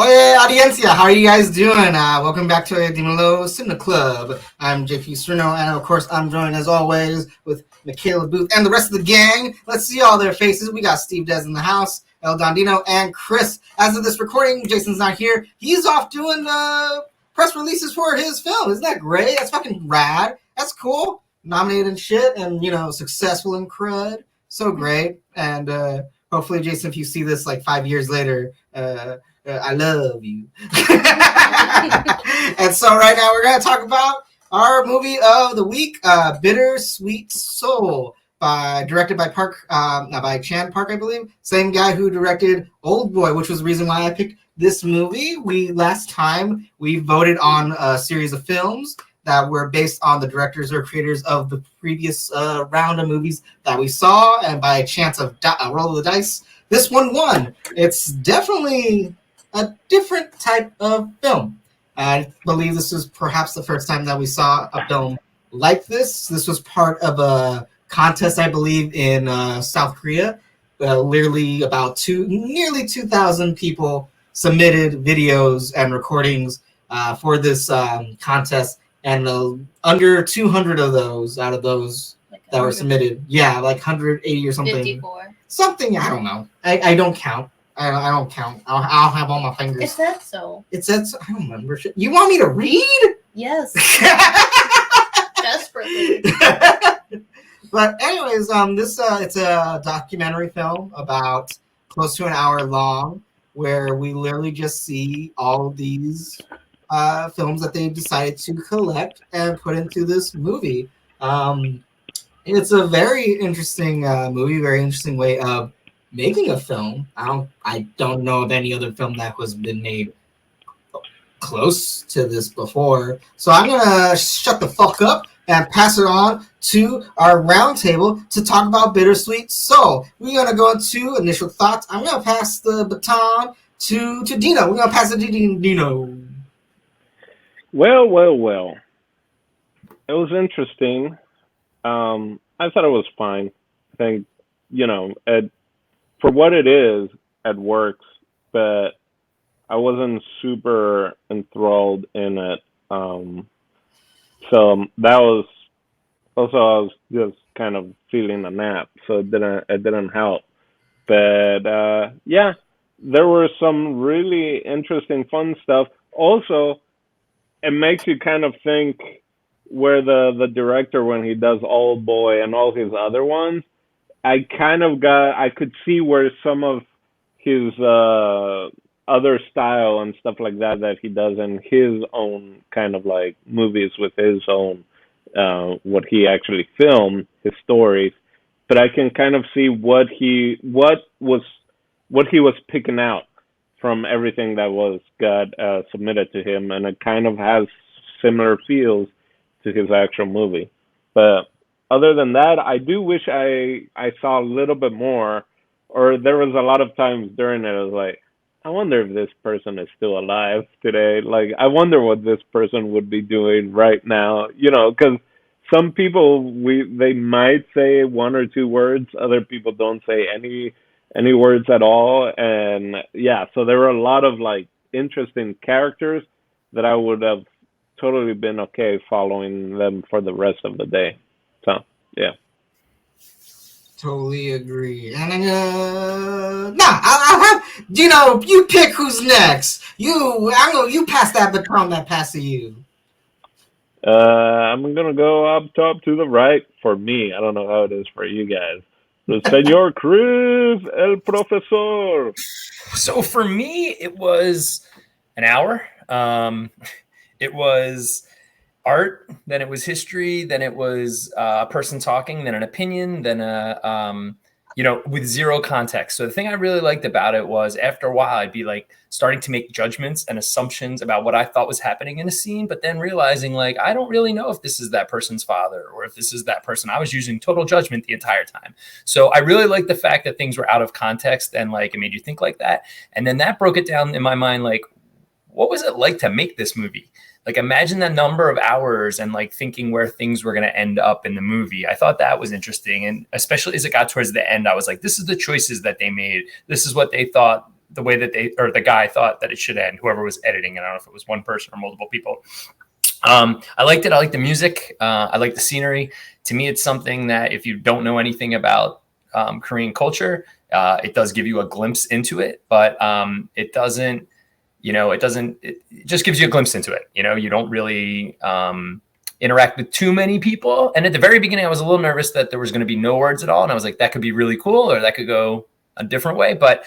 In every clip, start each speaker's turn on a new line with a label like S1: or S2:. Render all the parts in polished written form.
S1: Oye, audiencia, how are you guys doing? Welcome back to Dimelo Cinema Club. I'm JP Cerno, and of course, I'm joined as always with Michaela Booth and the rest of the gang. Let's see all their faces. We got Steve Des in the house, El Dondino, and Chris. As of this recording, Jason's not here. He's off doing press releases for his film. Isn't that great? That's fucking rad. That's cool. Nominated and shit, and, successful in crud. So great. And hopefully, Jason, if you see this like 5 years later, I love you. And so right now we're going to talk about our movie of the week, Bitter Sweet Seoul, directed by by Chan Park, I believe. Same guy who directed Old Boy, which was the reason why I picked this movie. Last time we voted on a series of films that were based on the directors or creators of the previous round of movies that we saw, and by a chance of a roll of the dice, this one won. It's definitely a different type of film. I believe this was perhaps the first time that we saw a film like this. This was part of a contest, I believe, in South Korea. Literally about nearly 2,000 people submitted videos and recordings for this contest, and under 200 of those out of those that were submitted, like 180 or something.
S2: 54.
S1: Something, I don't know. I don't count. I don't count. I'll have all my fingers.
S2: It said so.
S1: It said so. I don't remember shit. You want me to read?
S2: Yes. Desperately.
S1: But anyways, it's a documentary film about close to an hour long, where we literally just see all of these films that they decided to collect and put into this movie. It's a very interesting movie, very interesting way of making a film. I don't know of any other film that has been made close to this before. So I'm gonna shut the fuck up and pass it on to our roundtable to talk about Bitter Sweet Seoul. We're gonna go into initial thoughts. I'm gonna pass the baton to Dino. We're gonna pass it to Dino.
S3: Well. It was interesting. I thought it was fine. I think, for what it is, it works, but I wasn't super enthralled in it. So that was also, I was just kind of feeling a nap, so it didn't help. But there were some really interesting, fun stuff. Also, it makes you kind of think where the director, when he does Old Boy and all his other ones, I could see where some of his other style and stuff like that he does in his own kind of like movies with his own what he actually filmed, his stories. But I can kind of see what he was picking out from everything that got submitted to him, and it kind of has similar feels to his actual movie. But other than that, I do wish I saw a little bit more, or there was a lot of times during it I was like, I wonder if this person is still alive today. Like, I wonder what this person would be doing right now, because some people, they might say one or two words, other people don't say any words at all. And so there were a lot of like interesting characters that I would have totally been okay following them for the rest of the day. So
S1: Totally agree. And I'll have you pick who's next. You pass that baton that pass to you.
S3: I'm gonna go up top to the right for me. I don't know how it is for you guys. The Senor Chris, el profesor.
S4: So for me, it was an hour. It was art, then it was history, then it was a person talking, then an opinion, then with zero context. So the thing I really liked about it was, after a while, I'd be like starting to make judgments and assumptions about what I thought was happening in a scene, but then realizing like, I don't really know if this is that person's father or if this is that person. I was using total judgment the entire time. So I really liked the fact that things were out of context and like it made you think like that. And then that broke it down in my mind, like, what was it like to make this movie? Like, imagine the number of hours and like thinking where things were going to end up in the movie. I thought that was interesting. And especially as it got towards the end, I was like, this is the choices that they made. This is what they thought the way that the guy thought that it should end, whoever was editing it. I don't know if it was one person or multiple people. I liked it. I liked the music. I liked the scenery. To me, it's something that if you don't know anything about Korean culture, it does give you a glimpse into it, but it doesn't, it just gives you a glimpse into it. You don't really interact with too many people. And at the very beginning, I was a little nervous that there was going to be no words at all. And I was like, that could be really cool, or that could go a different way. But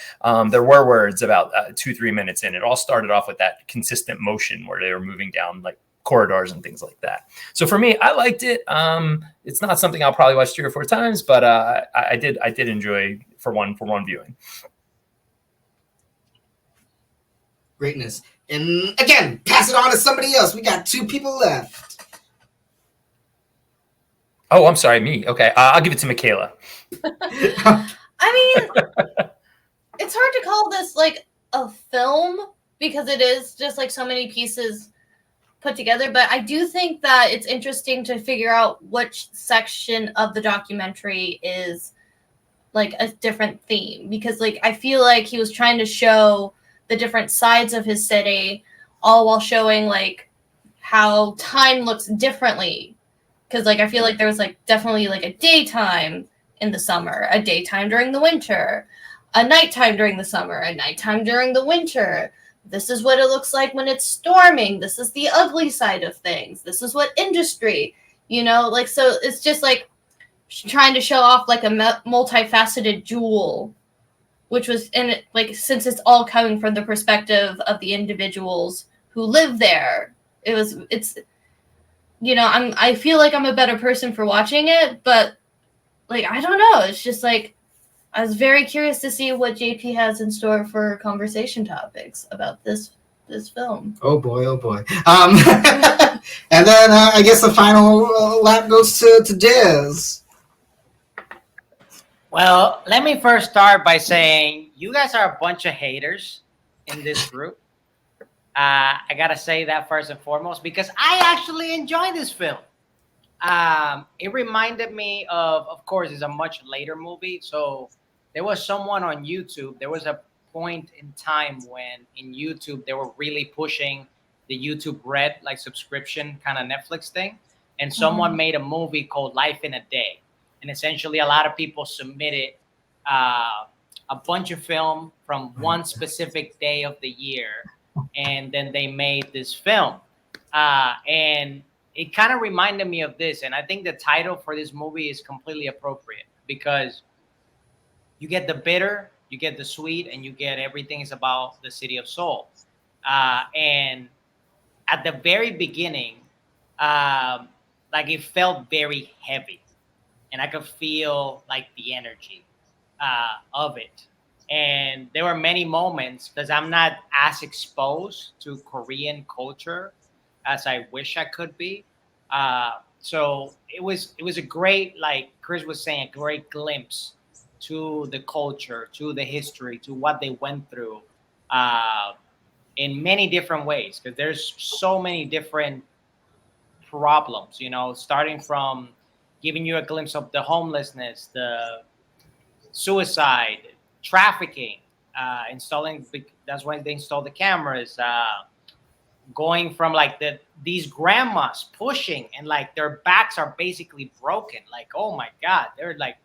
S4: there were words about 2-3 minutes in. It all started off with that consistent motion where they were moving down like corridors and things like that. So for me, I liked it. It's not something I'll probably watch 3 or 4 times, but I did enjoy for one viewing.
S1: Greatness. And again, pass it on to somebody else. We got 2 people left.
S4: Oh, I'm sorry, me. Okay, I'll give it to Michaela.
S2: I mean, it's hard to call this like a film because it is just like so many pieces put together, but I do think that it's interesting to figure out which section of the documentary is like a different theme, because like I feel like he was trying to show the different sides of his city, all while showing like how time looks differently, because like I feel like there was like definitely like a daytime in the summer, a daytime during the winter, a nighttime during the summer, a nighttime during the winter. This is what it looks like when it's storming. This is the ugly side of things. This is what industry, like, so it's just like trying to show off like a multifaceted jewel, which was in it, like, since it's all coming from the perspective of the individuals who live there. I feel like I'm a better person for watching it, but like, I don't know. It's just like, I was very curious to see what JP has in store for conversation topics about this film.
S1: Oh boy. And then I guess the final lap goes to Diz.
S5: Well, let me first start by saying you guys are a bunch of haters in this group. I gotta say that first and foremost, because I actually enjoy this film. It reminded me of course, it's a much later movie, so there was someone on YouTube. There was a point in time when in YouTube they were really pushing the YouTube Red, like subscription kind of Netflix thing, and someone made a movie called Life in a Day, and essentially a lot of people submitted a bunch of film from one specific day of the year, and then they made this film, and it kind of reminded me of this. And I think the title for this movie is completely appropriate, because you get the bitter, you get the sweet, and you get everything is about the city of Seoul. And at the very beginning, like it felt very heavy, and I could feel like the energy of it. And there were many moments, because I'm not as exposed to Korean culture as I wish I could be. So it was a great, like Chris was saying, a great glimpse to the culture, to the history, to what they went through in many different ways, because there's so many different problems, starting from giving you a glimpse of the homelessness, the suicide, trafficking, installing, that's when they installed the cameras, going from like these grandmas pushing, and like their backs are basically broken, like, oh my God, they're like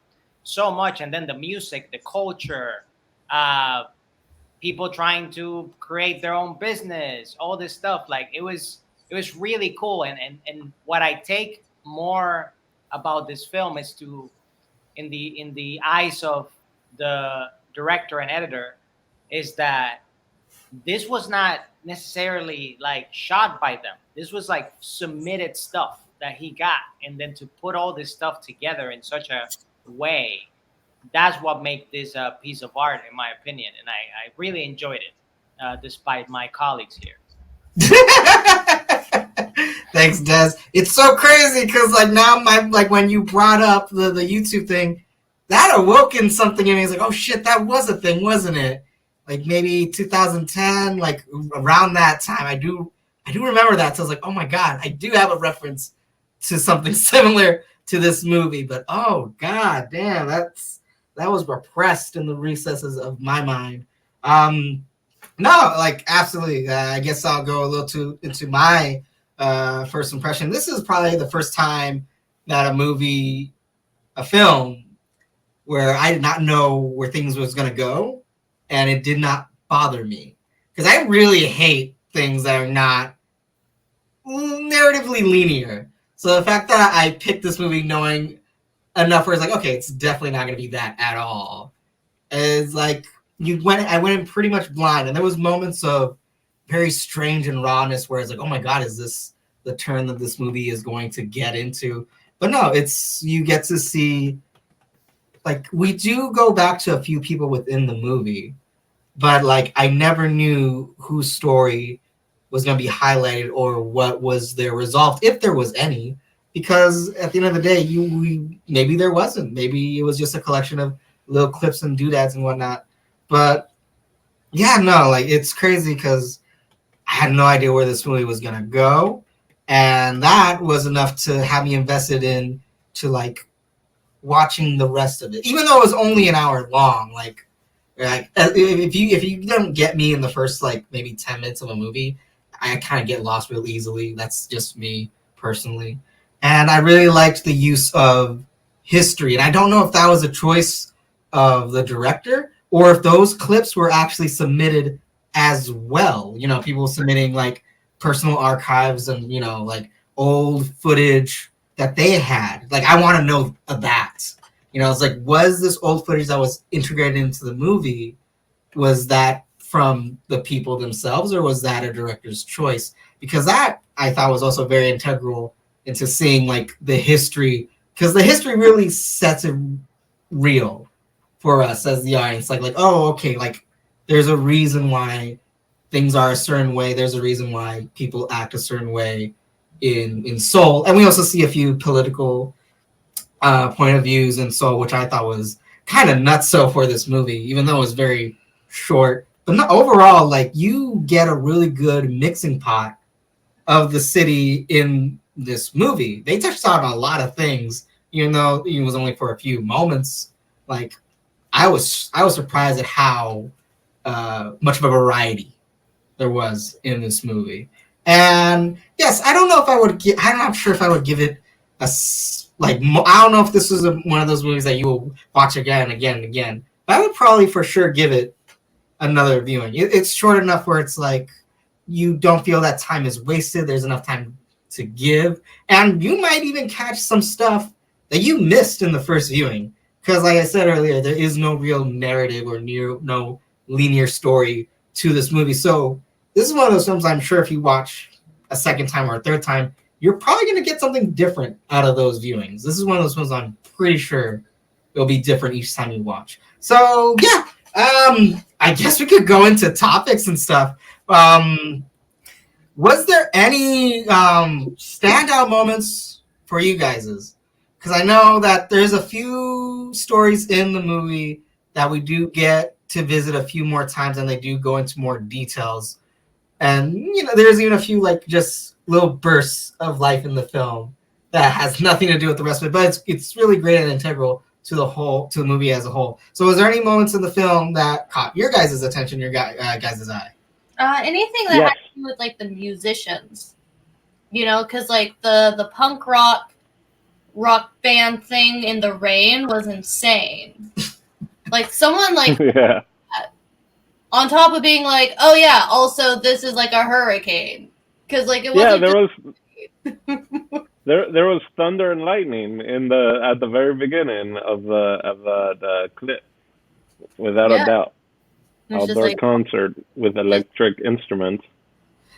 S5: so much. And then the music, the culture, people trying to create their own business, all this stuff. Like it was really cool. And what I take more about this film is to, in the eyes of the director and editor, is that this was not necessarily like shot by them. This was like submitted stuff that he got, and then to put all this stuff together in such a way, that's what makes this a piece of art, in my opinion. And I really enjoyed it, despite my colleagues here.
S1: Thanks, Des. It's so crazy because like now when you brought up the YouTube thing, that awoken something in me. It's like, oh shit, that was a thing, wasn't it? Like maybe 2010, like around that time. I do remember that. So I was like, oh my God, I do have a reference to something similar to this movie. But oh God damn, that was repressed in the recesses of my mind No, like absolutely. I guess I'll go a little into my first impression. This is probably the first time that a film, where I did not know where things was gonna go, and it did not bother me because I really hate things that are not narratively linear. So the fact that I picked this movie knowing enough where it's like, okay, it's definitely not gonna be that at all. Is like I went in pretty much blind, and there was moments of very strange and rawness where it's like, oh my god, is this the turn that this movie is going to get into? But no, it's you get to see, like, we do go back to a few people within the movie, but like I never knew whose story was going to be highlighted or what was their resolve, if there was any, because at the end of the day, maybe there wasn't, maybe it was just a collection of little clips and doodads and whatnot. But yeah, no, like it's crazy because I had no idea where this movie was gonna go, and that was enough to have me invested in to like watching the rest of it, even though it was only an hour long. Like if you don't get me in the first like maybe 10 minutes of a movie, I kind of get lost real easily. That's just me personally, and I really liked the use of history, and I don't know if that was a choice of the director or if those clips were actually submitted as well. You know, people submitting like personal archives and, you know, like old footage that they had. Like, I want to know that. You know, it's like, was this old footage that was integrated into the movie, was that from the people themselves, or was that a director's choice? Because that, I thought, was also very integral into seeing like the history, because the history really sets it real for us as the audience. Like, oh, okay, like there's a reason why things are a certain way. There's a reason why people act a certain way in Seoul. And we also see a few political point of views in Seoul, which I thought was kind of nutso for this movie, even though it was very short. But not, overall, like you get a really good mixing pot of the city in this movie. They touched on a lot of things, even though it was only for a few moments. Like, I was surprised at how much of a variety there was in this movie. And yes, I don't know if I would give. I'm not sure if I would give it a like. I don't know if this was one of those movies that you will watch again and again and again. But I would probably for sure give it another viewing. It's short enough where it's like you don't feel that time is wasted. There's enough time to give, and you might even catch some stuff that you missed in the first viewing. Because, like I said earlier, there is no real narrative or no linear story to this movie. So this is one of those films I'm sure if you watch a second time or a third time, you're probably going to get something different out of those viewings. This is one of those films I'm pretty sure it'll be different each time you watch. So, yeah, I guess we could go into topics and stuff. Was there any standout moments for you guys'? Because I know that there's a few stories in the movie that we do get to visit a few more times, and they do go into more details. And, you know, there's even a few, like, just little bursts of life in the film that has nothing to do with the rest of it. But it's really great and integral to the movie as a whole. So was there any moments in the film that caught your guys' attention, your guys' eye?
S2: Anything that had to do with, like, the musicians. You know, because, like, the punk rock band thing in the rain was insane. Like, someone like
S3: yeah.
S2: on top of being like, oh yeah, also this is like a hurricane, because like it wasn't.
S3: There was thunder and lightning at the very beginning of the clip, without a doubt. Outdoor concert with electric instruments.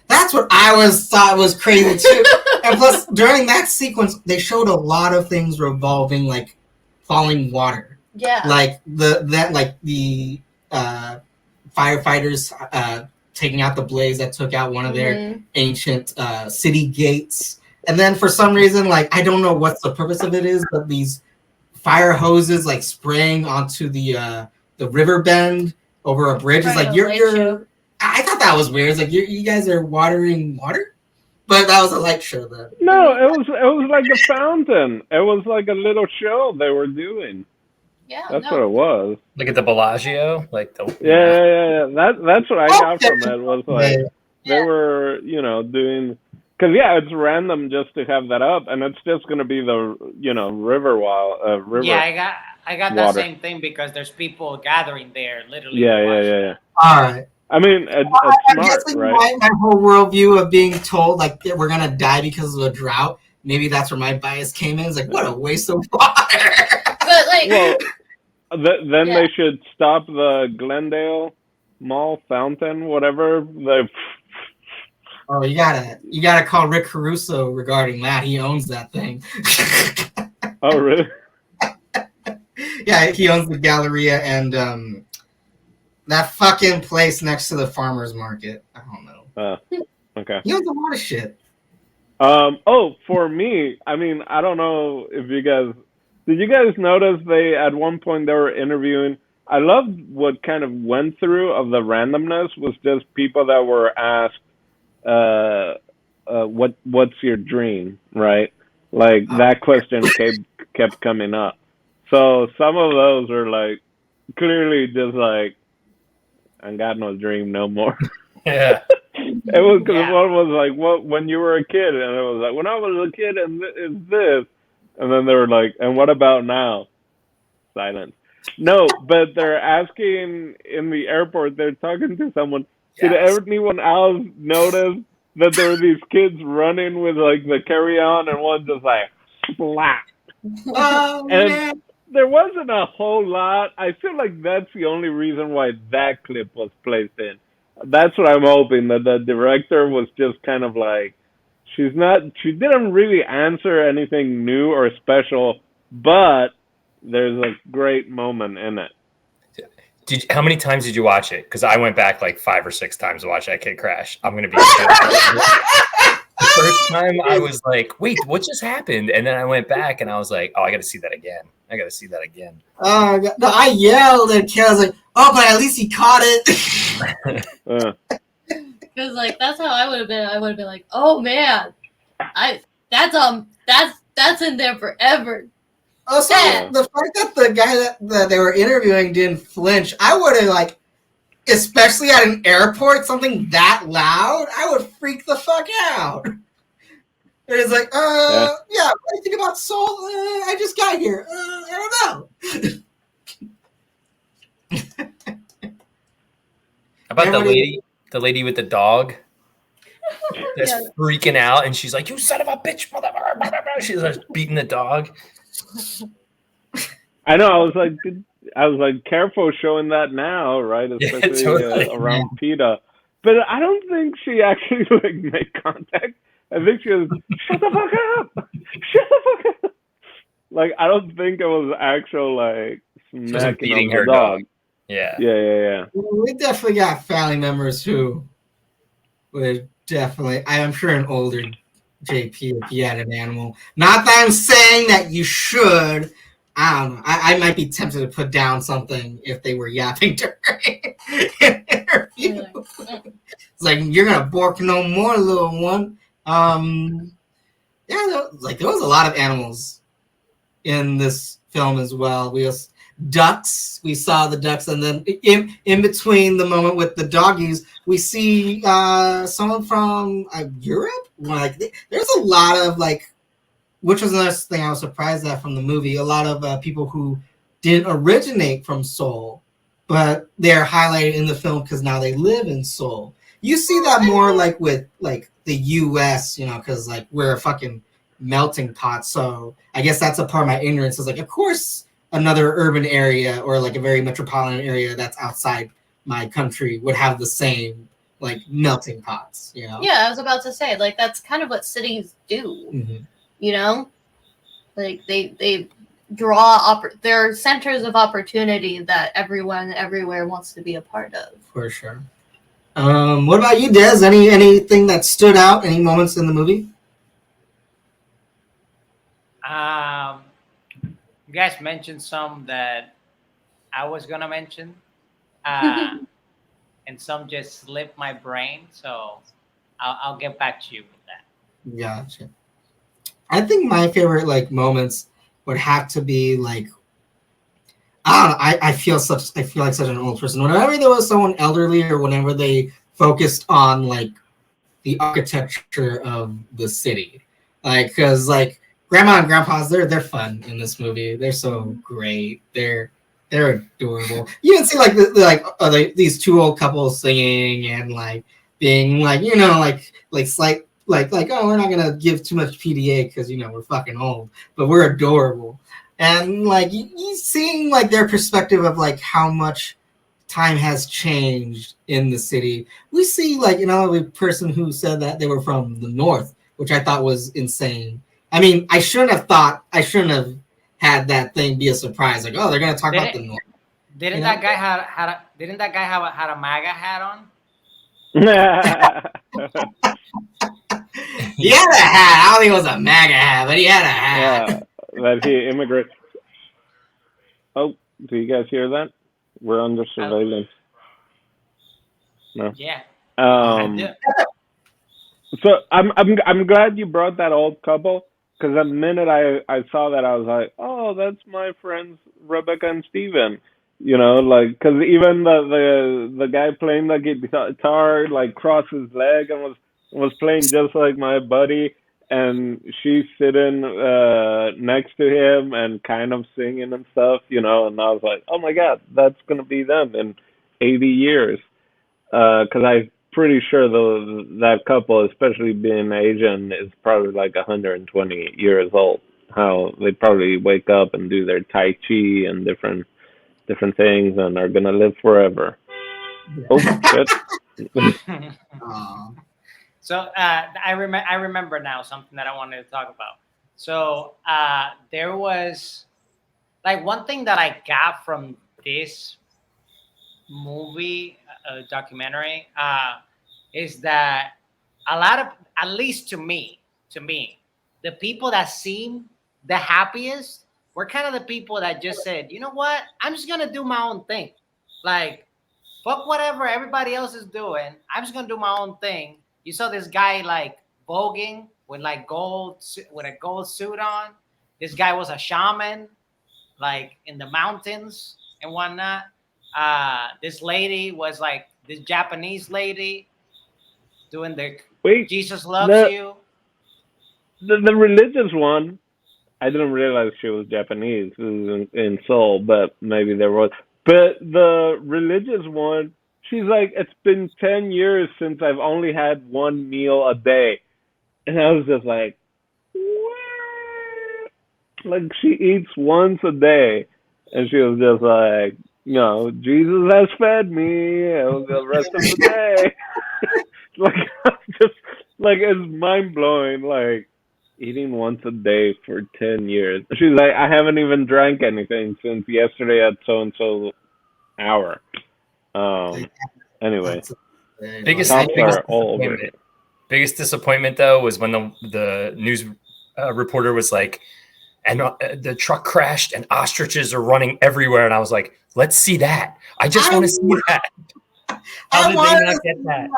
S1: That's what I thought was crazy too. And plus, during that sequence, they showed a lot of things revolving like falling water.
S2: Yeah.
S1: Like the firefighters taking out the blaze that took out one of their ancient city gates. And then for some reason, like I don't know what the purpose of it is, but these fire hoses like spraying onto the river bend over a bridge. It's like you're I thought that was weird. It's like you guys are watering water, but that was a light show then.
S3: No, it was like a fountain. It was like a little show they were doing.
S2: Yeah,
S3: That's
S2: no.
S3: what it was.
S4: Look at the Bellagio, like the
S3: Yeah. That's what I got from it. Was like they
S2: Yeah.
S3: were, doing. Because it's random just to have that up, and it's just gonna be the river river.
S5: Yeah, I got that
S3: water.
S5: same thing because there's people gathering there literally.
S3: Yeah,
S5: to watch
S3: yeah.
S5: that.
S1: All right.
S3: I mean, it's
S1: I'm
S3: smart,
S1: guessing
S3: right?
S1: my whole worldview of being told like that we're gonna die because of a drought. Maybe that's where my bias came in. It's like, what a waste of water.
S2: But like,
S3: Well, then
S2: Yeah.
S3: they should stop the Glendale Mall fountain, whatever.
S1: Oh, you gotta call Rick Caruso regarding that. He owns that thing.
S3: Oh, really?
S1: Yeah, he owns the Galleria and that fucking place next to the farmers market. I don't know.
S3: Okay.
S1: He owns a lot of shit.
S3: For me, I mean, I don't know if did you guys notice at one point they were interviewing. I loved what kind of went through of the randomness was just people that were asked, what's your dream, right? Like that question kept coming up. So some of those are like clearly just like, I got no dream no more.
S4: Yeah.
S3: It was because one was like, "What when you were a kid?" And it was like, "When I was a kid, and it's this." And then they were like, "And what about now?" Silence. No, but they're asking in the airport. They're talking to someone.
S4: Yes.
S3: Did anyone else notice that there were these kids running with like the carry-on, and one just like splat?
S1: Oh
S3: And
S1: man.
S3: there wasn't a whole lot. I feel like that's the only reason why that clip was placed in. That's what I'm hoping, that the director was just kind of like, she didn't really answer anything new or special, but there's a great moment in it.
S4: How many times did you watch it? Because I went back like 5 or 6 times to watch that kid crash. I'm gonna be the first time I was like, wait, what just happened? And then I went back and I was like, oh, I gotta see that again.
S1: No, I yelled at Ken. I was like, "Oh, but at least he caught it."
S2: because like that's how I would have been. I would have been like, oh man, that's in there forever.
S1: Also, the fact that the guy that they were interviewing didn't flinch, I would have like, especially at an airport, something that loud, I would freak the fuck out. It's like, yeah, what do you think about Seoul? I just got here. I don't know.
S4: How about the lady with the dog that's freaking out, and she's like, "You son of a bitch, motherfucker!" She's like beating the dog.
S3: I know. I was like, careful showing that now, right? Especially
S4: totally.
S3: Around PETA. But I don't think she actually like made contact. I think she was, shut the fuck up! Shut the fuck up! Like, I don't think it was actual like smacking
S4: beating
S3: on
S4: her
S3: the dog.
S4: Yeah.
S1: We definitely got family members who would definitely, I'm sure an older JP if he had an animal. Not that I'm saying that you should. I don't know. I might be tempted to put down something if they were yapping during an interview. It's like, you're going to bork no more, little one. There was a lot of animals in this film as well. Ducks. We saw the ducks, and then in between the moment with the doggies, we see someone from Europe. Like, there's a lot of like, which was another thing I was surprised at from the movie. A lot of people who didn't originate from Seoul, but they're highlighted in the film because now they live in Seoul. You see that more like with like the U.S., because like we're a fucking melting pot. So I guess that's a part of my ignorance. Is like, of course, another urban area or like a very metropolitan area that's outside my country would have the same like melting pots.
S2: Yeah, I was about to say like that's kind of what cities do.
S1: Mm-hmm.
S2: Like they draw they're centers of opportunity that everyone everywhere wants to be a part of.
S1: For sure. What about you, Des? Anything that stood out? Any moments in the movie?
S5: You guys mentioned some that I was gonna mention, and some just slipped my brain. So I'll get back to you with that.
S1: Gotcha. I think my favorite like moments would have to be like, I don't know. I feel like such an old person. Whenever there was someone elderly, or whenever they focused on like the architecture of the city, like because like grandma and grandpas, they're fun in this movie. They're so great. They're adorable. You can see like these two old couples singing and like being like like slight like oh, we're not gonna give too much PDA because we're fucking old, but we're adorable. And like you seeing like their perspective of like how much time has changed in the city. We see like a person who said that they were from the north, which I thought was insane. I mean, I shouldn't have had that thing be a surprise. Like, oh, they're gonna talk about the north.
S5: Didn't that guy have a MAGA hat on?
S1: He had a hat. I don't think it was a MAGA hat, but he had a hat.
S3: Yeah, that he immigrated. Oh, do you guys hear that? We're under surveillance. No.
S5: Yeah.
S3: So I'm glad you brought that old couple, because the minute I saw that, I was like, oh, that's my friends Rebecca and Steven. Like, because even the guy playing the guitar like crossed his leg and was playing just like my buddy, and she's sitting next to him and kind of singing and stuff, and I was like, oh my god, that's gonna be them in 80 years, because I'm pretty sure that couple, especially being Asian, is probably like 120 years old. How they probably wake up and do their Tai Chi and different things and are gonna live forever. Oh shit.
S5: So I remember now something that I wanted to talk about. So there was like one thing that I got from this movie documentary is that a lot of, at least to me, the people that seem the happiest were kind of the people that just said, you know what, I'm just gonna do my own thing. Like, fuck whatever everybody else is doing. I'm just gonna do my own thing. You saw this guy like voguing with like with a gold suit on. This guy was a shaman, like in the mountains and whatnot. This lady was like this Japanese lady doing the Jesus loves you.
S3: The religious one, I didn't realize she was Japanese. This is in Seoul, but maybe there was. But the religious one, she's like, it's been 10 years since I've only had one meal a day. And I was just like, what? Like, she eats once a day. And she was just like, Jesus has fed me the rest of the day. Like, it's mind blowing. Like, eating once a day for 10 years. She's like, I haven't even drank anything since yesterday at so and so hour. Anyway,
S4: biggest disappointment though was when the news reporter was like, and the truck crashed and ostriches are running everywhere, and I was like, let's see that. I just want to see that. How did they not get that?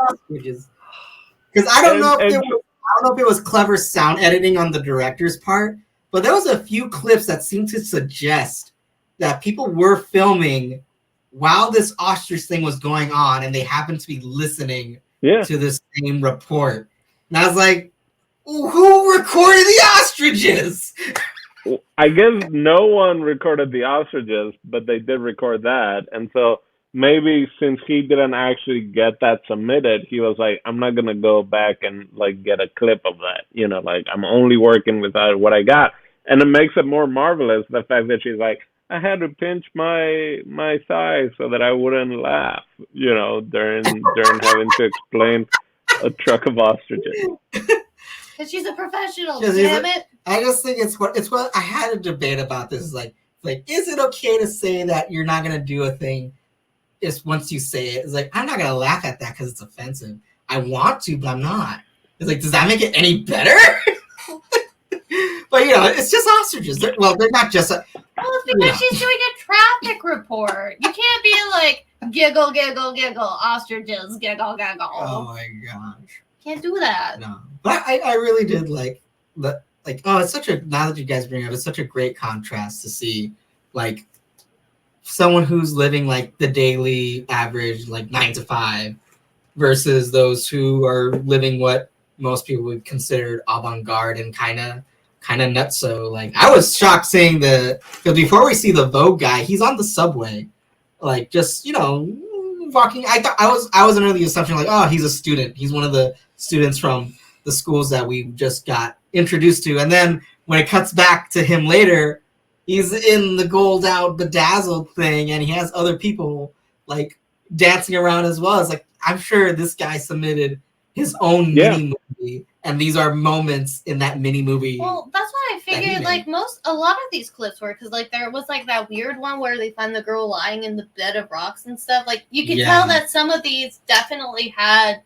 S1: Because I don't know if it was clever sound editing on the director's part, but there was a few clips that seemed to suggest that people were filming while this ostrich thing was going on, and they happened to be listening to the same report. And I was like, who recorded the ostriches?
S3: I guess no one recorded the ostriches, but they did record that. And so maybe since he didn't actually get that submitted, he was like, I'm not going to go back and like get a clip of that. Like, I'm only working with what I got. And it makes it more marvelous, the fact that she's like, I had to pinch my thigh so that I wouldn't laugh, during having to explain a truck of ostriches.
S2: Because she's a professional, damn it.
S1: I just think it's what I had a debate about this. Like, is it okay to say that you're not gonna do a thing just once you say it? It's like, I'm not gonna laugh at that because it's offensive. I want to, but I'm not. It's like, does that make it any better? But it's just ostriches. They're not just.
S2: Well, it's because she's doing a traffic report. You can't be like giggle, giggle, giggle, ostriches, giggle, giggle.
S1: Oh my gosh.
S2: Can't do that.
S1: No, but I really did like it's such a, now that you guys bring it up, it's such a great contrast to see like someone who's living like the daily average, like 9 to 5, versus those who are living what most people would consider avant-garde and kind of nutso. Like I was shocked seeing because before we see the Vogue guy, he's on the subway, like just walking. I thought I was under the assumption like, oh, he's a student. He's one of the students from the schools that we just got introduced to. And then when it cuts back to him later, he's in the gold out bedazzled thing, and he has other people like dancing around as well. It's like, I'm sure this guy submitted his own mini movie, and these are moments in that mini movie.
S2: Well, that's why I figured like a lot of these clips were, because like there was like that weird one where they find the girl lying in the bed of rocks and stuff. Like you could tell that some of these definitely had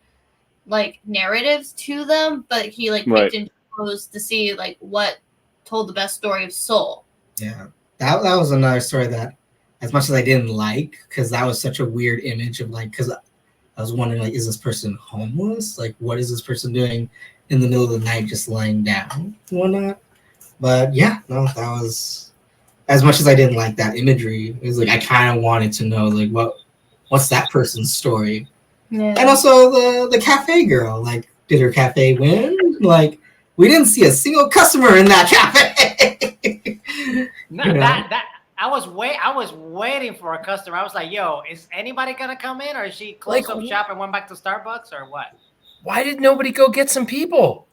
S2: like narratives to them, but he like picked and chose to see like what told the best story of Seoul.
S1: Yeah, that was another story that, as much as I didn't like, because that was such a weird image of like, because I was wondering like, is this person homeless? Like, what is this person doing in the middle of the night, just lying down and whatnot? But yeah, no, that was, as much as I didn't like that imagery, it was like I kind of wanted to know like what's that person's story. Yeah. And also the cafe girl, like, did her cafe win? Like, we didn't see a single customer in that cafe.
S5: No, I was waiting for a customer. I was like, yo, is anybody gonna come in, or is she closed up shop and went back to Starbucks, or what?
S4: Why did nobody go get some people?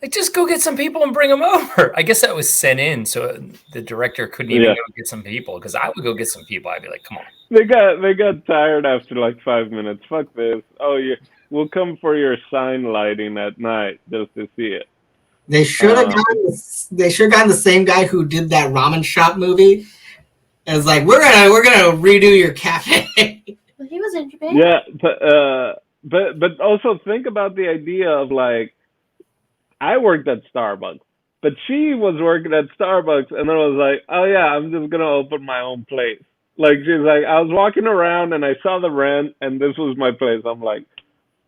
S4: Like, just go get some people and bring them over. I guess that was sent in, so the director couldn't even go get some people. Because I would go get some people. I'd be like, come on.
S3: They got tired after like 5 minutes. Fuck this. Oh yeah, we'll come for your sign lighting at night just to see it.
S1: They should have gotten the same guy who did that ramen shop movie. And it's like, we're gonna redo your cafe.
S2: Well, he was in Japan.
S3: Yeah, but also think about the idea of like, I worked at Starbucks, but she was working at Starbucks, and then I was like, oh yeah, I'm just gonna open my own place. Like, she's like, I was walking around and I saw the rent, and this was my place. I'm like,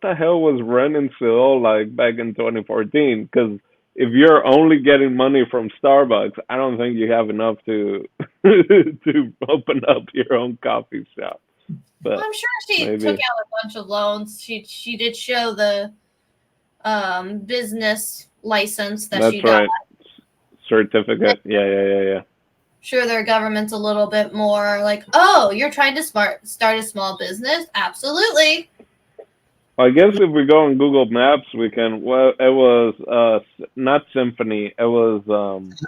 S3: what the hell was rent in Seoul like back in 2014? Because if you're only getting money from Starbucks, I don't think you have enough to to open up your own coffee shop. But
S2: well, I'm sure she took out a bunch of loans. She did show the business license that she got.
S3: Certificate. Yeah.
S2: Sure, their government's a little bit more like, oh, you're trying to start a small business? Absolutely.
S3: I guess if we go on Google Maps, we can. Well, it was not Symphony. It was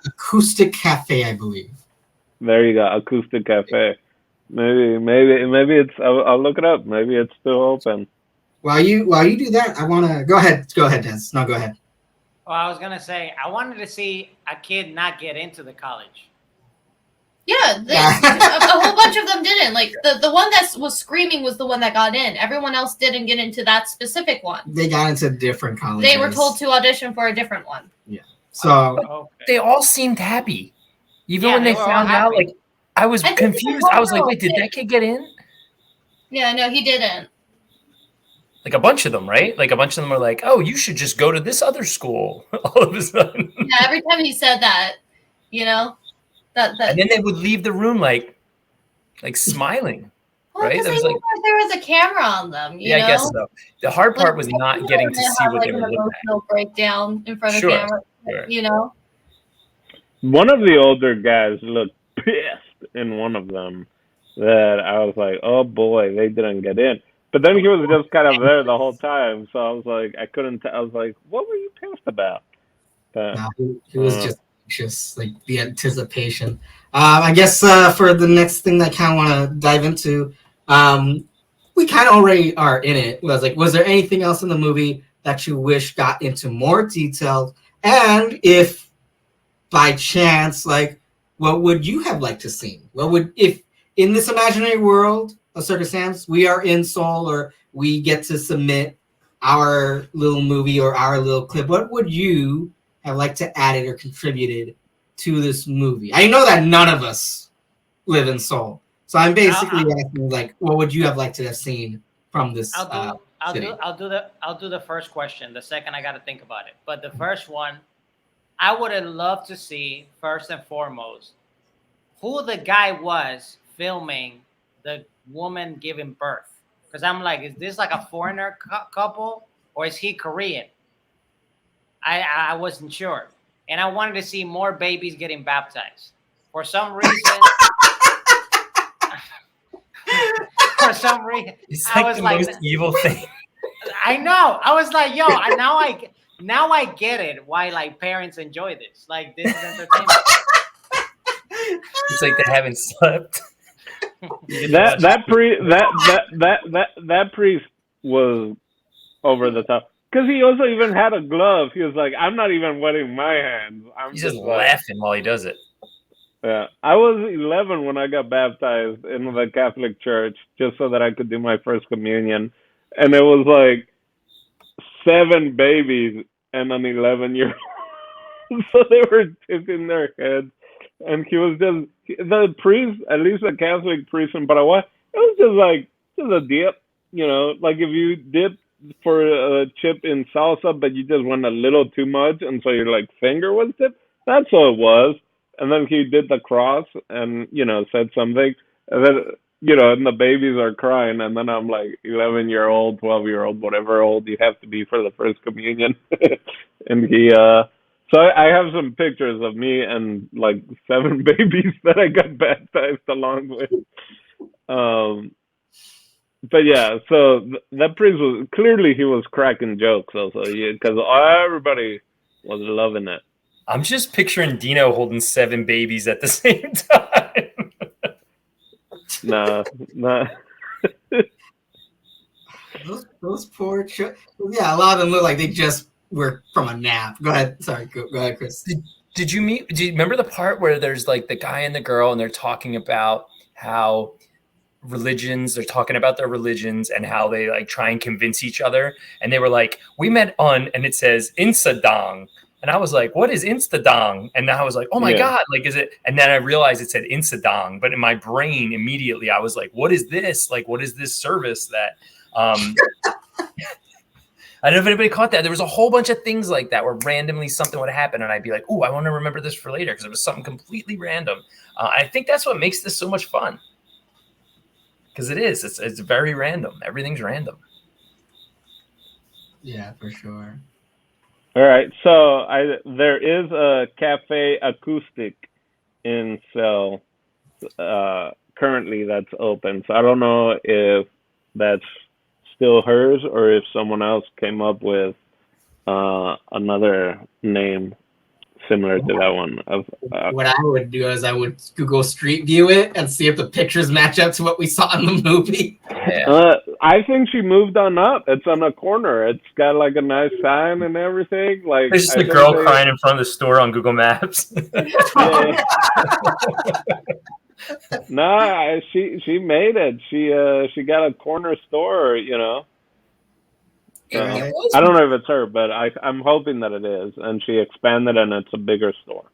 S1: Acoustic Cafe, I believe.
S3: There you go, Acoustic Cafe. Maybe it's. I'll look it up. Maybe it's still open.
S1: While you do that, I want to go ahead. Go ahead, Des. No, go ahead.
S5: Well, I was gonna say I wanted to see a kid not get into the college.
S2: Yeah, a whole bunch of them didn't. Like the one that was screaming was the one that got in. Everyone else didn't get into that specific one.
S1: They got into different colleges.
S2: They were told to audition for a different one.
S1: Yeah. So
S4: they all seemed happy, even when they found out. Like, I was confused. I was like, wait, did that kid get in?
S2: Yeah, no, he didn't.
S4: Like a bunch of them, right? Like a bunch of them were like, oh, you should just go to this other school. All of a sudden.
S2: Yeah, every time he said that, That,
S4: and then they would leave the room like smiling,
S2: well,
S4: right?
S2: There was a camera on them. You know?
S4: I guess so. The hard part was not getting to see what they were looking at.
S2: Breakdown in front of the camera,
S4: Sure.
S3: One of the older guys looked pissed in one of them that I was like, oh boy, they didn't get in. But then he was just kind of there the whole time, so I was like, I couldn't tell. I was like, what were you pissed about? But,
S1: no, he was just like the anticipation. I guess for the next thing that I kind of want to dive into, we kind of already are in it. Was there anything else in the movie that you wish got into more detail? And if by chance, like, what would you have liked to see? If in this imaginary world of circumstance, we are in Seoul, or we get to submit our little movie or our little clip, what would you have liked to add it or contributed to this movie? I know that none of us live in Seoul, so I'm basically asking, like, what would you have liked to have seen from this?
S5: I'll do the first question. The second, I got to think about it. But the first one, I would have loved to see first and foremost who the guy was filming the woman giving birth. Because I'm like, is this like a foreigner couple or is he Korean? I wasn't sure. And I wanted to see more babies getting baptized. For some reason,
S4: It's
S5: I
S4: like
S5: was
S4: the
S5: like,
S4: most evil thing.
S5: I know. I was like, yo, now I get it why like parents enjoy this. Like this is entertainment.
S4: It's like they haven't slept.
S3: That priest was over the top because he also even had a glove. He was like, "I'm not even wetting my hands. I'm
S4: He's just
S3: like,
S4: laughing while he does it.
S3: Yeah, I was 11 when I got baptized in the Catholic Church, just so that I could do my first communion, and it was like 7 babies and an 11-year-old. So they were tipping their heads, and he was just the priest, at least the Catholic priest in Paraguay. It was just a dip, like if you dip for a chip in salsa, but you just went a little too much, and so your like finger was dipped. That's all it was. And then he did the cross and, said something. And then, and the babies are crying. And then I'm like 11-year-old, 12-year-old, whatever old you have to be for the first communion. And so I have some pictures of me and like 7 babies that I got baptized along with. But yeah, so that priest was, clearly he was cracking jokes also, because everybody was loving it.
S4: I'm just picturing Dino holding 7 babies at the same time.
S3: Nah.
S1: Those poor children. Yeah, a lot of them look like they just were from a nap. Go ahead. Sorry. Go ahead, Chris.
S4: Do you remember the part where there's like the guy and the girl and they're talking about how they're talking about their religions and how they like try and convince each other. And they were like, we met and it says Insadong. And I was like, what is Instadong? And then I was like, oh my God, like, is it? And then I realized it said Insadong. But in my brain, immediately, I was like, what is this? Like, what is this service that? I don't know if anybody caught that. There was a whole bunch of things like that where randomly something would happen. And I'd be like, oh, I want to remember this for later because it was something completely random. I think that's what makes this so much fun. Because it is. It's very random. Everything's random.
S1: Yeah, for sure.
S3: All right, so there is a cafe acoustic in Seoul currently that's open. So I don't know if that's still hers or if someone else came up with another name similar to that one.
S1: What I would do is I would Google Street View it and see if the pictures match up to what we saw in the movie.
S4: Yeah.
S3: I think she moved on up. It's on a corner. It's got like a nice sign and everything. Like
S4: there's just a girl crying in front of the store on Google Maps.
S3: Yeah. Nah, she made it. She got a corner store,
S1: Right.
S3: I don't know if it's her, but I'm hoping that it is, and she expanded and it's a bigger store.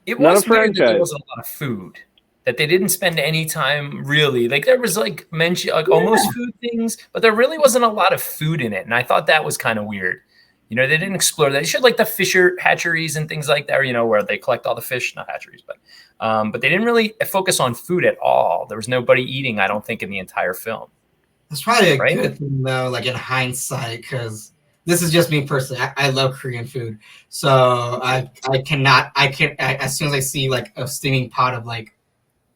S4: It was weird that there was a lot of food, that they didn't spend any time really. Like there was like mention, like almost food things, but there really wasn't a lot of food in it, and I thought that was kind of weird. They didn't explore that. They showed like the fisher hatcheries and things like that, where they collect all the fish, not hatcheries, but they didn't really focus on food at all. There was nobody eating, I don't think, in the entire film.
S1: That's probably a good thing, though, like in hindsight, because this is just me personally. I love Korean food. So I as soon as I see like a steaming pot of like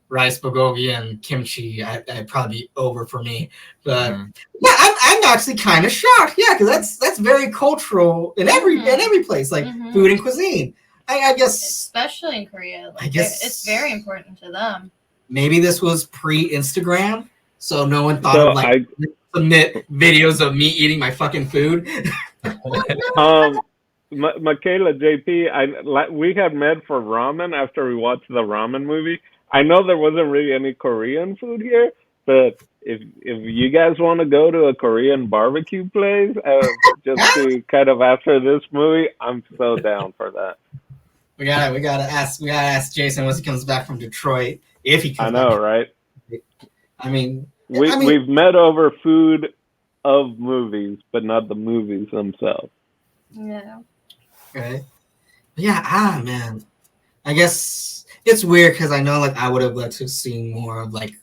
S1: rice bulgogi and kimchi, I'd probably be over for me. But yeah, I'm actually kind of shocked. Yeah, because that's very cultural in every place, like food and cuisine. I guess,
S2: especially in Korea, like,
S1: I guess
S2: it's very important to them.
S1: Maybe this was pre-Instagram. So no one thought of like submit videos of me eating my fucking food.
S3: Michaela, JP, we had met for ramen after we watched the ramen movie. I know there wasn't really any Korean food here, but if you guys want to go to a Korean barbecue place, just to kind of after this movie, I'm so down for that.
S1: We gotta ask Jason once he comes back from Detroit if he comes.
S3: I know,
S1: back.
S3: right?
S1: I mean,
S3: we've met over food of movies, but not the movies themselves.
S2: Yeah.
S1: Okay. Man. I guess it's weird because I know like I would have liked to see more of like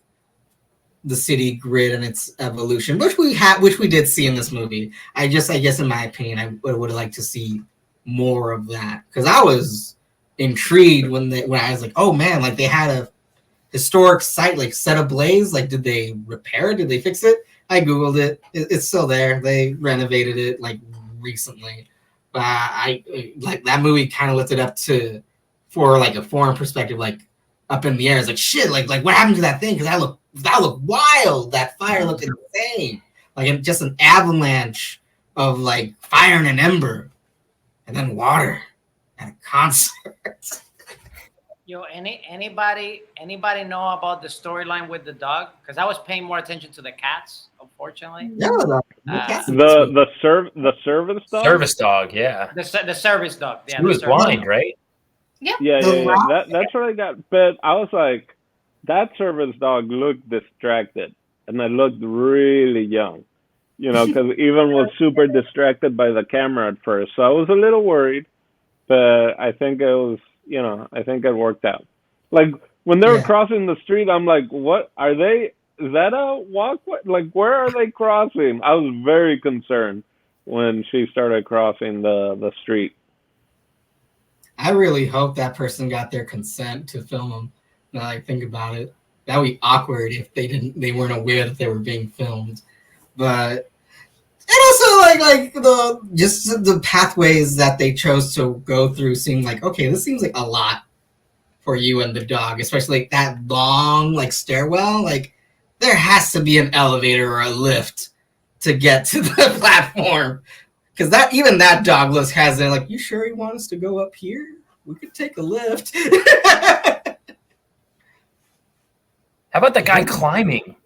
S1: the city grid and its evolution, which we did see in this movie. I guess in my opinion, I would have liked to see more of that, because I was intrigued when I was like, oh man, like they had a historic site like set ablaze. Like, did they repair it? Did they fix it? I googled it. It's still there. They renovated it like recently. But I like that movie kind of lifted up for like a foreign perspective, like up in the air. It's like shit. Like what happened to that thing? Because that looked wild. That fire looked insane. Like just an avalanche of like fire and ember, and then water at a concert.
S5: Yo, anybody know about the storyline with the dog? Because I was paying more attention to the cats, unfortunately.
S1: Yeah,
S3: the service dog.
S4: Service dog, yeah.
S5: The service dog. Yeah,
S4: he was blind, right?
S2: Yep.
S3: Yeah. That's what I got. But I was like, that service dog looked distracted, and it looked really young. You know, because even was super distracted by the camera at first. So I was a little worried, but I think it was. You know, I think it worked out. Like when they were crossing the street, I'm like, what are they? Is that a walkway? Like, where are they crossing? I was very concerned when she started crossing the street.
S1: I really hope that person got their consent to film them. Now I think about it, that would be awkward if they weren't aware that they were being filmed. But and also like the pathways that they chose to go through seemed like, okay, this seems like a lot for you and the dog, especially like that long like stairwell. Like there has to be an elevator or a lift to get to the platform, because that dog looks hesitant. Like, you sure you want us to go up here? We could take a lift.
S4: How about the guy climbing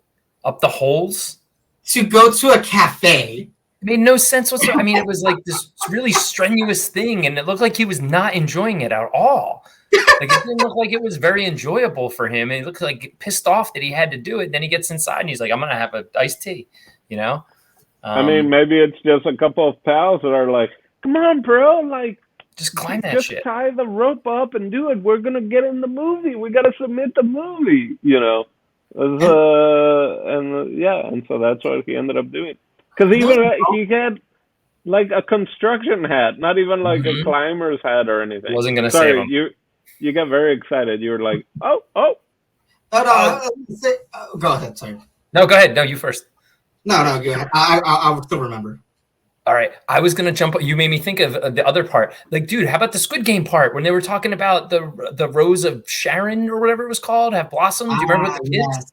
S4: up the holes
S1: to go to a cafe?
S4: It made no sense whatsoever. I mean, it was like this really strenuous thing, and it looked like he was not enjoying it at all. Like, it didn't look like it was very enjoyable for him. And he looked like pissed off that he had to do it. And then he gets inside and he's like, I'm going to have an iced tea, you know?
S3: I mean, maybe it's just a couple of pals that are like, come on, bro, like,
S4: just climb that
S3: just
S4: shit.
S3: Tie the rope up and do it. We're going to get in the movie. We got to submit the movie, you know? And so that's what he ended up doing. Because he had like a construction hat, not even like a climber's hat or anything.
S4: Wasn't going to save him.
S3: You got very excited. You were like, oh.
S1: No, go ahead, sorry.
S4: No, go ahead. No, you first.
S1: No, go ahead. I would still remember.
S4: All right. I was going to jump. You made me think of the other part. Like, dude, how about the Squid Game part when they were talking about the Rose of Sharon or whatever it was called, have blossomed? Do you remember with the kids?
S1: Yes.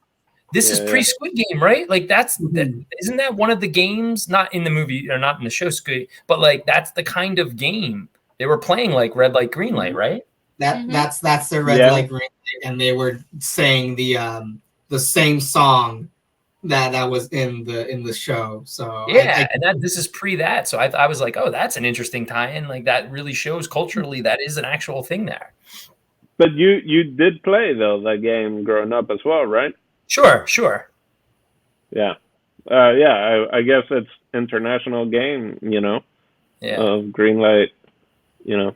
S4: This is pre-Squid Game, right? Like isn't that one of the games, not in the movie or not in the show Squid, but like that's the kind of game they were playing, like red light, green light, right?
S1: That's their red light, green light, and they were saying the same song that was in the show. So
S3: Mm-hmm.
S4: this is pre that. So I was like, oh, that's an interesting tie-in. Like that really shows culturally that is an actual thing there.
S3: But you did play though that game growing up as well, right?
S4: Sure.
S3: Yeah. I guess it's international game, you know.
S4: Yeah.
S3: Green light, you know.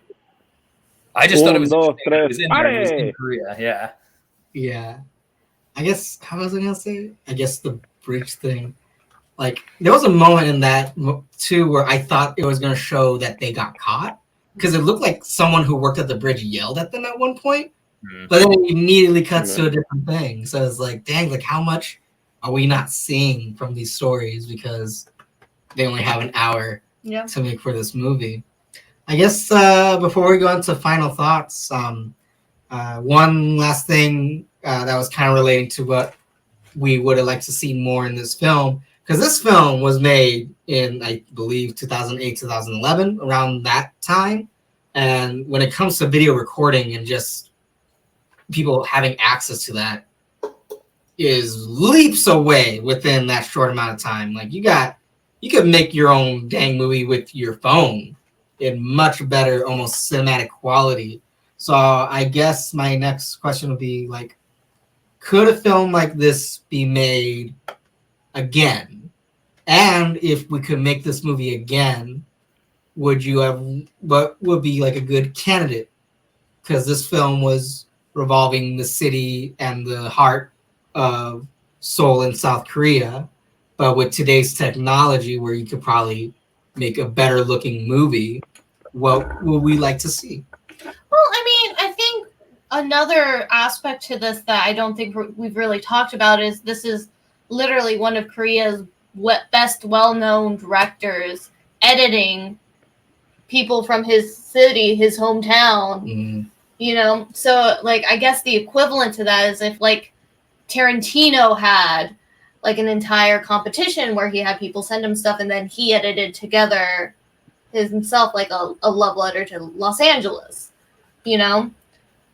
S4: I just thought it was,
S3: It
S4: was in Korea. Yeah.
S1: Yeah. I guess, how was I going to say? I guess the bridge thing. Like, there was a moment in that, too, where I thought it was going to show that they got caught. Because it looked like someone who worked at the bridge yelled at them at one point. But then it immediately cuts to a different thing. So it's like, dang, like, how much are we not seeing from these stories? Because they only have an hour to make for this movie. I guess before we go into final thoughts, one last thing that was kind of relating to what we would have liked to see more in this film, because this film was made in, I believe, 2008, 2011, around that time. And when it comes to video recording and just people having access to that is leaps away within that short amount of time. Like you could make your own dang movie with your phone in much better, almost cinematic quality. So I guess my next question would be like, could a film like this be made again? And if we could make this movie again, what would be like a good candidate? Because this film was revolving the city and the heart of Seoul in South Korea, but with today's technology, where you could probably make a better looking movie, what would we like to see?
S2: Well, I mean, I think another aspect to this that I don't think we've really talked about is this is literally one of Korea's best well-known directors editing people from his city, his hometown. You know, so like I guess the equivalent to that is if like Tarantino had like an entire competition where he had people send him stuff and then he edited together himself like a love letter to Los Angeles, you know?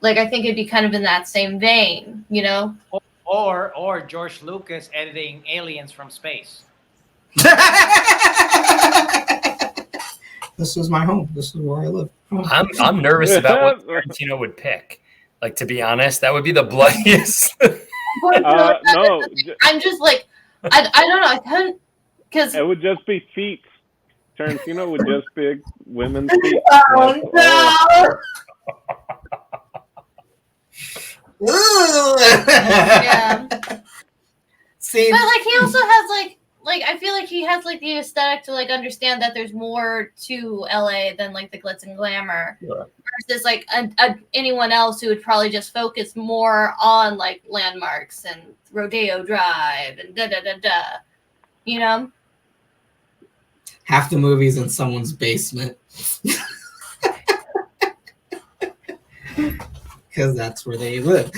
S2: Like I think it'd be kind of in that same vein, you know?
S5: Or George Lucas editing Aliens from Space.
S1: This is my home. This is where I live.
S4: I'm nervous about what Tarantino would pick. Like, to be honest, that would be the bloodiest.
S3: No,
S2: I'm just like, I don't know. I couldn't, because
S3: it would just be feet. Tarantino would just pick women's feet.
S1: Oh no!
S2: yeah.
S1: See,
S2: But like he also has like I feel like he has like the aesthetic to like understand that there's more to LA than like the glitz and glamour.
S4: Yeah.
S2: Versus like anyone else who would probably just focus more on like landmarks and Rodeo Drive and da da da da. You know?
S1: half the movie's in someone's basement. Because that's where they live.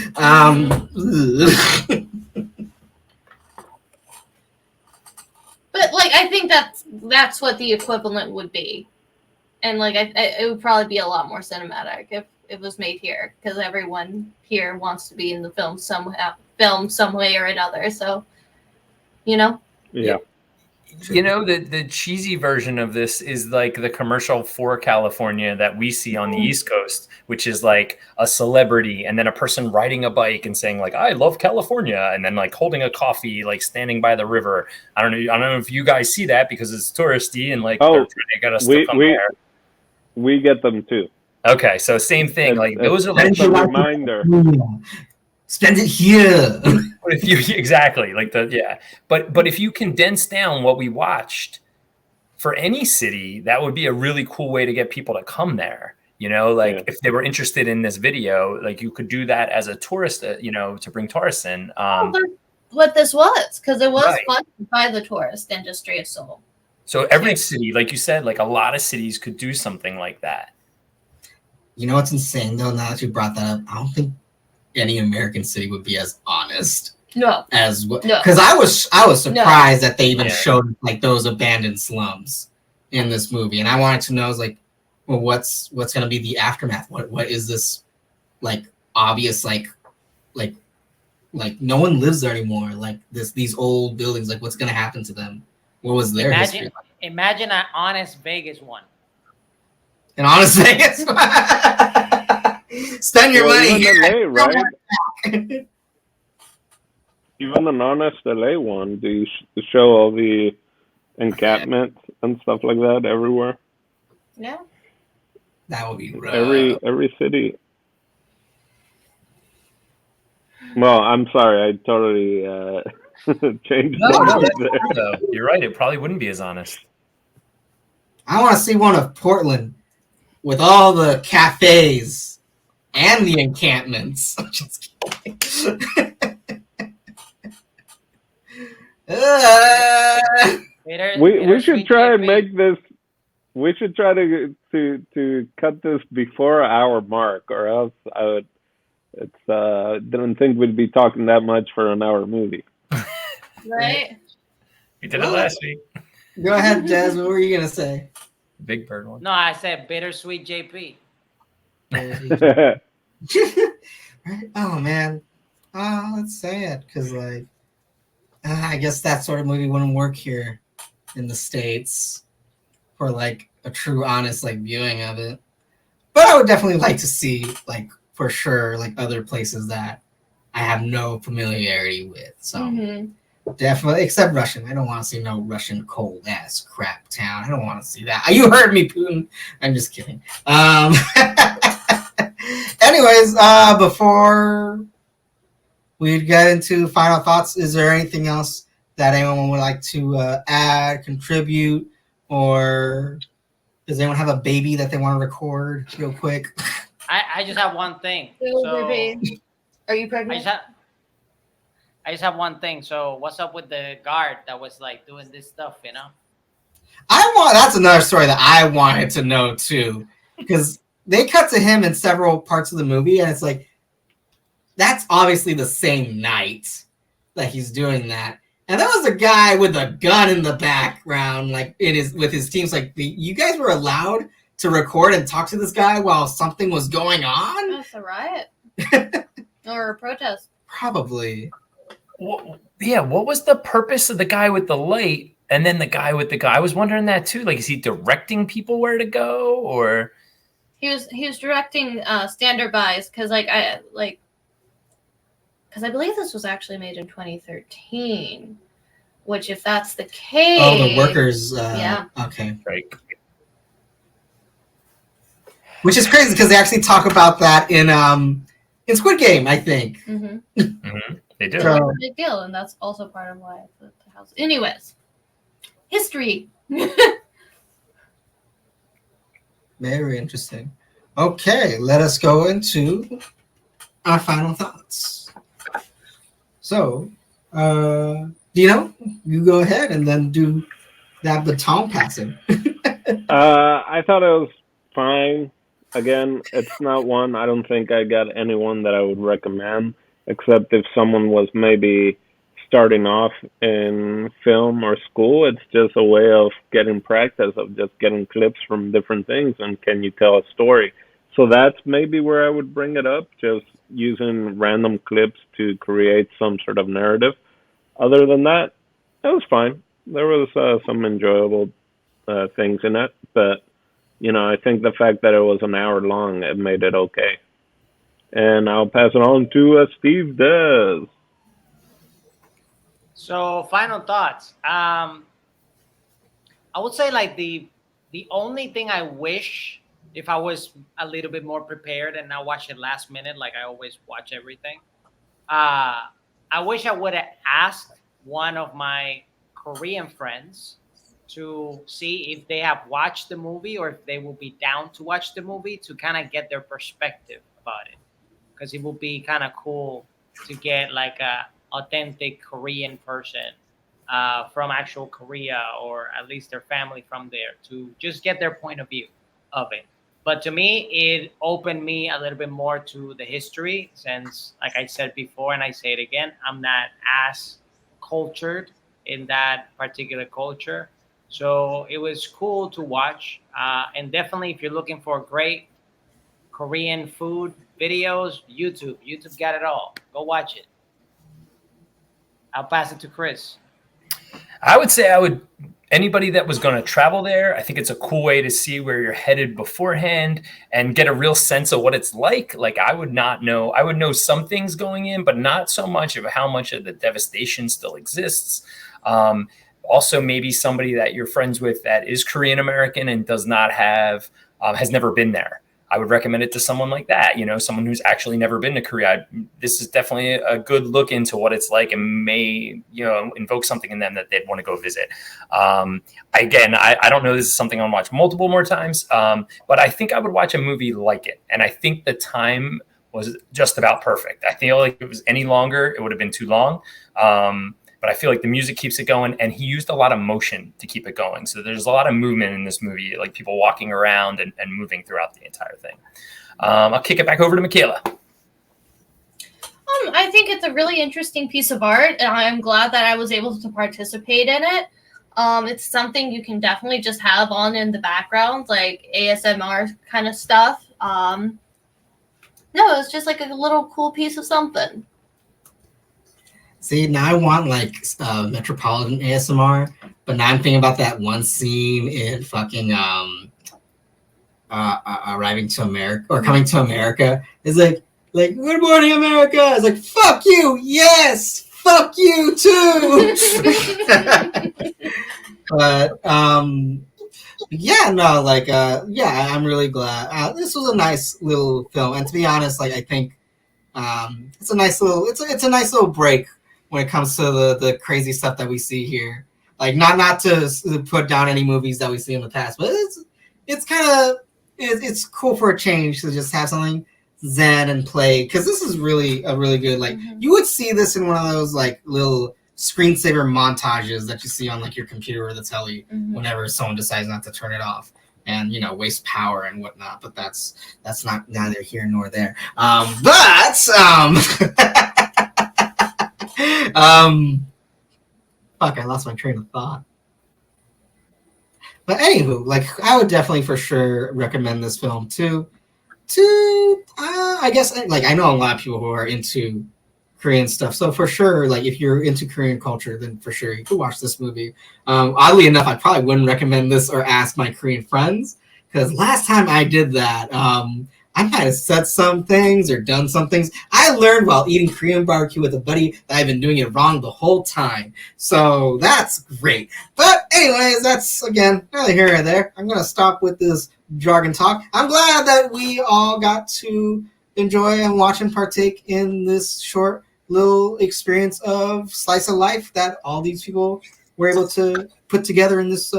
S2: But like I think that's what the equivalent would be, and like it would probably be a lot more cinematic if it was made here, because everyone here wants to be in the film some way or another. So, you know.
S3: Yeah.
S4: You know, the cheesy version of this is like the commercial for California that we see on the East Coast, which is like a celebrity and then a person riding a bike and saying like, I love California, and then like holding a coffee, like standing by the river. I don't know if you guys see that because it's touristy and like they're trying to get us to come there.
S3: We get them too.
S4: Okay, so same thing. Like those are like
S3: a reminder.
S1: Spend it here.
S4: But if you exactly like but if you condense down what we watched for any city, that would be a really cool way to get people to come there. You know, like if they were interested in this video, like you could do that as a tourist, you know, to bring tourists in.
S2: What this was, because it was funded by the tourist industry of Seoul.
S4: So every city, like you said, like a lot of cities could do something like that.
S1: You know what's insane though? Now that you brought that up, I don't think any American city would be as honest.
S2: No.
S1: As what? Because I was surprised that they even showed like those abandoned slums in this movie, and I wanted to know, like, well, what's gonna be the aftermath? What is this like obvious like no one lives there anymore? Like these old buildings, like what's gonna happen to them? What was their history like?
S5: Imagine an honest Vegas one.
S1: An honest Vegas. Spend your money here.
S3: LA, right? Even an honest LA one, do you show all the encampments and stuff like that everywhere?
S2: Yeah.
S1: That would be rough.
S3: Every city. Well, I'm sorry, I totally changed.
S4: No, there. You're right. It probably wouldn't be as honest.
S1: I want to see one of Portland with all the cafes and the encampments. I'm just kidding.
S3: We should try and make this. We should try to cut this before our mark, or else didn't think we'd be talking that much for an hour movie.
S2: Right.
S4: We did it last week.
S1: Go ahead, Des. What were you gonna say?
S4: Big Bird one.
S5: No, I said bittersweet JP.
S1: Right? Oh man. Let's say it, because like I guess that sort of movie wouldn't work here in the States for like a true honest like viewing of it. But I would definitely like to see like for sure like other places that I have no familiarity with. So definitely, except Russian. I don't want to see no Russian cold ass crap town. I don't want to see that. You heard me, Putin. I'm just kidding. Anyways, before we get into final thoughts. Is there anything else that anyone would like to add, contribute, or does anyone have a baby that they want to record real quick?
S5: I just have one thing.
S2: Little
S5: So
S2: baby. Are you
S5: I
S2: pregnant?
S5: just have one thing. So what's up with the guard that was like doing this stuff, you know?
S1: That's another story that I wanted to know too, because they cut to him in several parts of the movie, and it's like that's obviously the same night that he's doing that. And that was a guy with a gun in the background, like with his teams. Like you guys were allowed to record and talk to this guy while something was going on.
S2: That's a riot or a protest.
S1: Probably.
S4: What was the purpose of the guy with the light and then the guy with the gun? I was wondering that too. Like, is he directing people where to go, or
S2: he was directing standard buys because I believe this was actually made in 2013. Which, if that's the case,
S1: the workers. Yeah. Okay.
S4: Right.
S1: Which is crazy because they actually talk about that in Squid Game, I think.
S2: Mm-hmm.
S4: Mm-hmm. They do.
S2: So, big deal, and that's also part of why I put the house. Anyways, history.
S1: Very interesting. Okay, let us go into our final thoughts. So, Dino, you go ahead and then do that baton passing.
S3: I thought it was fine. Again, it's not one. I don't think I got anyone that I would recommend, except if someone was maybe starting off in film or school. It's just a way of getting practice, of just getting clips from different things, and can you tell a story? So that's maybe where I would bring it up, just using random clips to create some sort of narrative. Other than that, it was fine. There was some enjoyable things in it, but I think the fact that it was an hour long, it made it okay. And I'll pass it on to Steve does.
S5: So final thoughts. I would say like the only thing I wish, if I was a little bit more prepared and not watch it last minute, like I always watch everything. I wish I would have asked one of my Korean friends to see if they have watched the movie or if they will be down to watch the movie, to kind of get their perspective about it. Because it would be kind of cool to get like a authentic Korean person from actual Korea, or at least their family from there, to just get their point of view of it. But to me, it opened me a little bit more to the history, since, like I said before, and I say it again, I'm not as cultured in that particular culture. So it was cool to watch. And definitely, if you're looking for great Korean food videos, YouTube got it all. Go watch it. I'll pass it to Chris.
S4: I would say anybody that was going to travel there, I think it's a cool way to see where you're headed beforehand and get a real sense of what it's like. Like, I would know some things going in, but not so much of how much of the devastation still exists. Also, maybe somebody that you're friends with that is Korean American and does not have, has never been there. I would recommend it to someone like that, someone who's actually never been to Korea. This is definitely a good look into what it's like, and may, invoke something in them that they'd want to go visit. Again, I don't know, this is something I'll watch multiple more times, but I think I would watch a movie like it. And I think the time was just about perfect. I feel like if it was any longer, it would have been too long. But I feel like the music keeps it going, and he used a lot of motion to keep it going. So there's a lot of movement in this movie, like people walking around and moving throughout the entire thing. I'll kick it back over to Michaela.
S2: I think it's a really interesting piece of art, and I'm glad that I was able to participate in it. It's something you can definitely just have on in the background, like ASMR kind of stuff. No, it's just like a little cool piece of something.
S1: See, now I want like Metropolitan ASMR, but now I'm thinking about that one scene in fucking Arriving to America or Coming to America. It's like Good Morning America. It's like, fuck you, yes, fuck you too. But yeah, no, like I'm really glad. This was a nice little film, and to be honest, like I think It's a nice little it's a nice little break when it comes to the crazy stuff that we see here. Like not to put down any movies that we see in the past, but it's kind of it's cool for a change to just have something zen and play, because this is really a really good, like, you would see this in one of those like little screensaver montages that you see on like your computer or the telly whenever someone decides not to turn it off and waste power and whatnot. But that's not neither here nor there. Fuck, I lost my train of thought. But anywho, like, I would definitely for sure recommend this film to I guess, like, I know a lot of people who are into Korean stuff, so for sure, like, if you're into Korean culture, then for sure you could watch this movie. Oddly enough, I probably wouldn't recommend this or ask my Korean friends, because last time I did that, I might have said some things or done some things. I learned while eating Korean barbecue with a buddy that I've been doing it wrong the whole time. So that's great. But anyways, that's, again, neither here or there. I'm going to stop with this jargon talk. I'm glad that we all got to enjoy and watch and partake in this short little experience of slice of life that all these people were able to put together in this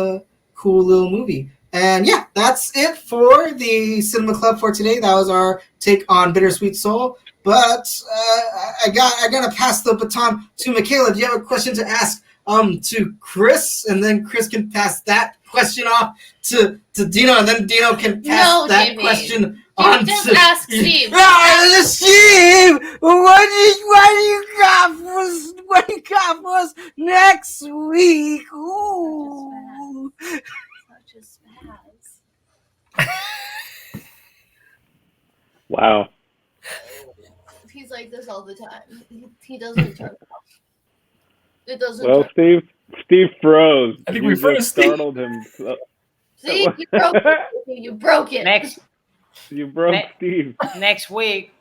S1: cool little movie. And yeah, that's it for the Cinema Club for today. That was our take on Bitter Sweet Seoul. But I gotta pass the baton to Michaela. Do you have a question to ask to Chris? And then Chris can pass that question off to Dino, and then Dino can pass that question on
S2: just
S1: to
S2: ask Steve.
S1: Steve, what do you got for us next week? Ooh.
S3: Wow.
S2: He's like this all the time. He doesn't turn off. It doesn't.
S3: Well, Steve froze.
S4: I think
S3: You
S4: we froze
S3: just
S4: Steve.
S3: startled him.
S2: See, you broke it. You broke it.
S3: You broke Steve.
S5: Next week.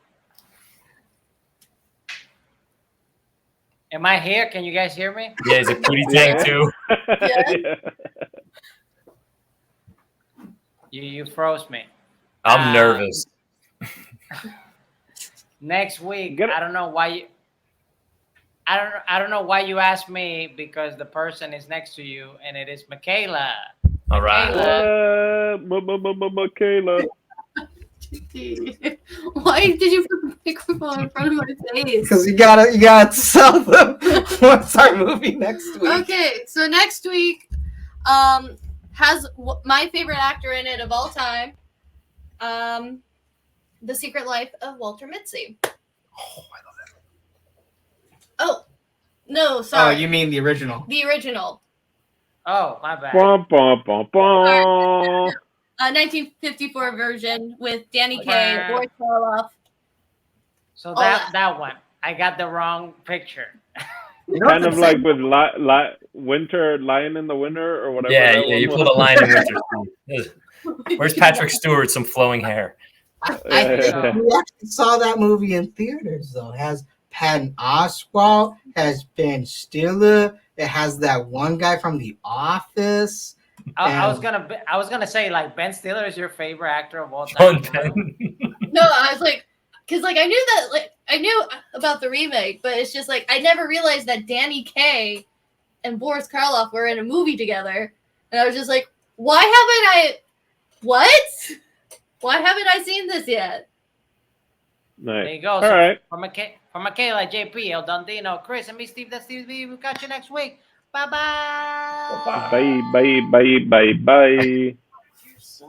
S5: Am I here? Can you guys hear me?
S4: Yeah, he's a cutie tank too.
S2: Yeah.
S5: You froze me.
S4: I'm nervous.
S5: Next week, I don't know why you. I don't know why you asked me, because the person is next to you, and it is Michaela.
S4: All right.
S3: Michaela.
S2: Why did you put the microphone in front of my face?
S1: Because you gotta tell them what's our movie next week.
S2: Okay, so next week has my favorite actor in it of all time. The Secret Life of Walter Mitty.
S1: Oh, I love that.
S2: Oh, no, sorry.
S1: Oh, you mean the original?
S2: The original.
S5: Oh, my bad.
S2: 1954 version with Danny Kaye, Boris Karloff.
S5: So that one, I got the wrong picture.
S3: Kind of like with winter, Lion in the Winter or whatever.
S4: Yeah, you pulled a line in winter. Where's Patrick Stewart? Some flowing hair.
S1: I think we actually saw that movie in theaters, though. It has Patton Oswalt, has Ben Stiller. It has that one guy from The Office.
S5: I was gonna say, like, Ben Stiller is your favorite actor of all time.
S2: No, I was like, because like I knew that, like I knew about the remake, but it's just like I never realized that Danny Kaye and Boris Karloff were in a movie together, and I was just like, why haven't I seen this yet?
S3: Nice.
S5: There you go.
S3: All
S5: so
S3: right.
S5: For Michaela, JP, El Dondino, Chris, and me, Steve. That's Steve B. We'll catch you next week. Bye-bye.
S3: Bye.